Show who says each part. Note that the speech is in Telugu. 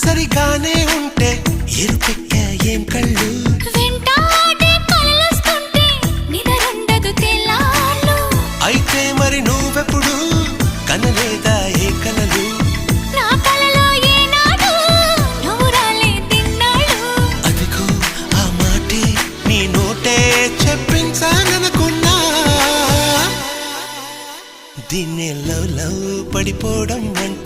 Speaker 1: సరిగానే ఉంటే ఎరుపెక్క ఏం కళ్ళు అయితే మరి నువ్వెప్పుడు కనలేదా ఏ కలలు అదిగో ఆ మాటే నీ నోటే చెప్పించాలనుకున్నా దీన్ని లవ్ లవ్ పడిపోవడం అంటే